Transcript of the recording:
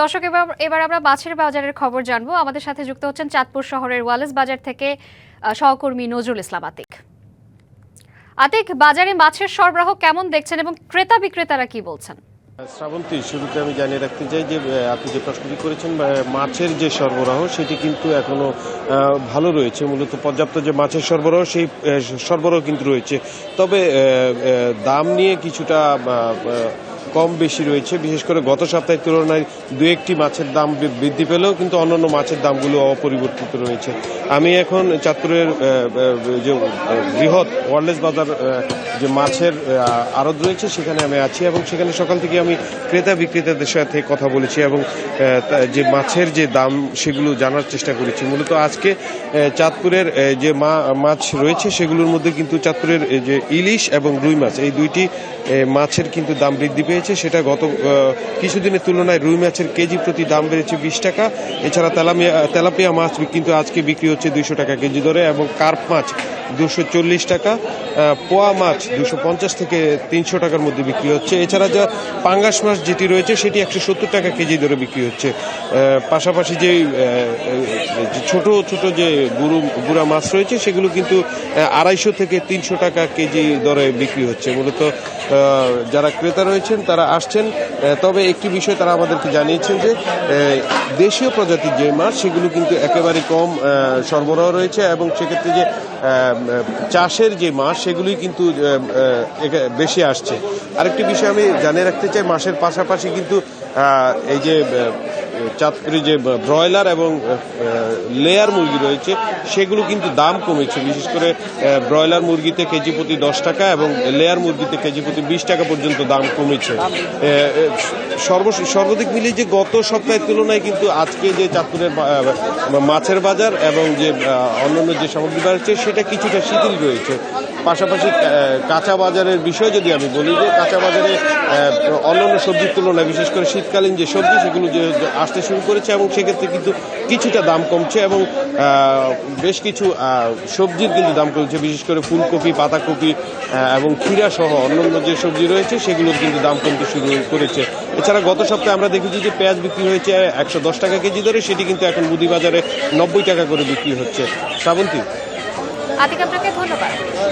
দর্শক এবার আমরা মাছের বাজারের খবর জানবো। আমাদের সাথে যুক্ত হচ্ছেন চাঁদপুর শহরের ওয়ালেস বাজার থেকে সহকর্মী নজরুল ইসলাম আতিক। আতিক, বাজারে মাছের সরবরাহ কেমন দেখছেন এবং ক্রেতা বিক্রেতারা কি বলছেন? শ্রাবন্তী, শুরুতে আমি জানিয়ে রাখতে চাই যে আপনি যে প্রশ্নটি করেছেন মাছের যে সরবরাহ সেটি কিন্তু এখনো ভালো রয়েছে। মূলত পর্যাপ্ত যে মাছের সরবরাহ সেই সরবরাহ কিন্তু রয়েছে, তবে দাম নিয়ে কিছুটা কম বেশি রয়েছে। বিশেষ করে গত সপ্তাহের তুলনায় দু একটি মাছের দাম বৃদ্ধি পেলেও কিন্তু অন্যান্য মাছের দামগুলো অপরিবর্তিত রয়েছে। আমি এখন চাঁদপুরের যে বৃহৎ ওয়ারলেস বাজার যে মাছের আড়ত রয়েছে সেখানে আমি আছি এবং সেখানে সকাল থেকে আমি ক্রেতা বিক্রেতাদের সাথে কথা বলেছি এবং যে মাছের যে দাম সেগুলো জানার চেষ্টা করেছি। মূলত আজকে চাঁদপুরের যে মাছ রয়েছে সেগুলোর মধ্যে কিন্তু চাঁদপুরের যে ইলিশ এবং রুই মাছ, এই দুইটি মাছের কিন্তু দাম বৃদ্ধি পেয়েছে। সেটা গত কিছুদিনের তুলনায় রুই মাছের কেজি প্রতি দাম বেড়েছে 20 টাকা। এছাড়া তেলাপিয়া মাছ কিন্তু আজকে বিক্রি হচ্ছে 200 টাকা কেজি দরে এবং কার্প মাছ 240 টাকা, পোয়া মাছ 250 থেকে 300 টাকার মধ্যে বিক্রি হচ্ছে। এছাড়া যা পাঙ্গাস মাছ যেটি রয়েছে সেটি 170 টাকা কেজি দরে বিক্রি হচ্ছে। পাশাপাশি যে ছোট ছোট যে গুড়া মাছ রয়েছে সেগুলো কিন্তু 250 থেকে 300 টাকা কেজি দরে বিক্রি হচ্ছে। মূলত যারা ক্রেতা রয়েছেন তারা আসছেন, তবে একটি বিষয় তারা আমাদেরকে জানিয়েছেন যে দেশীয় প্রজাতির যে মাছ সেগুলো কিন্তু একেবারে কম সরবরাহ রয়েছে এবং সেক্ষেত্রে যে চাষের যে মাছ সেগুলোই কিন্তু বেশি আসছে। আরেকটি বিষয় আমি জানিয়ে রাখতে চাই, মাছের পাশাপাশি কিন্তু এই যে চাঁদপুরে যে ব্রয়লার এবং লেয়ার মুরগি রয়েছে সেগুলো কিন্তু দাম কমেছে। বিশেষ করে ব্রয়লার মুরগিতে কেজি প্রতি 10 টাকা এবং লেয়ার মুরগিতে কেজি প্রতি 20 টাকা পর্যন্ত দাম কমেছে। সর্বাধিক মিলিয়ে যে গত সপ্তাহের তুলনায় কিন্তু আজকে যে চাঁদপুরের মাছের বাজার এবং যে অন্যান্য যে সামগ্রী বাড়ছে সেটা কিছুটা শিথিল রয়েছে। পাশাপাশি কাঁচা বাজারের বিষয় যদি আমি বলি, যে কাঁচা বাজারে অন্যান্য সবজির তুলনায় বিশেষ করে শীতকালীন যে সবজি সেগুলো যে আসতে শুরু করেছে এবং সেক্ষেত্রে কিন্তু কিছুটা দাম কমছে এবং বেশ কিছু সবজির কিন্তু দাম কমছে। বিশেষ করে ফুলকপি, পাতাকপি এবং ক্ষীরা সহ অন্যান্য যে সবজি রয়েছে সেগুলোর কিন্তু দাম কমতে শুরু করেছে। এছাড়া গত সপ্তাহে আমরা দেখেছি যে পেঁয়াজ বিক্রি হয়েছে 110 টাকা কেজি দরে, সেটি কিন্তু এখন মুদি বাজারে 90 টাকা করে বিক্রি হচ্ছে। শ্রাবন্তী, আতিক, আপনাকে ধন্যবাদ।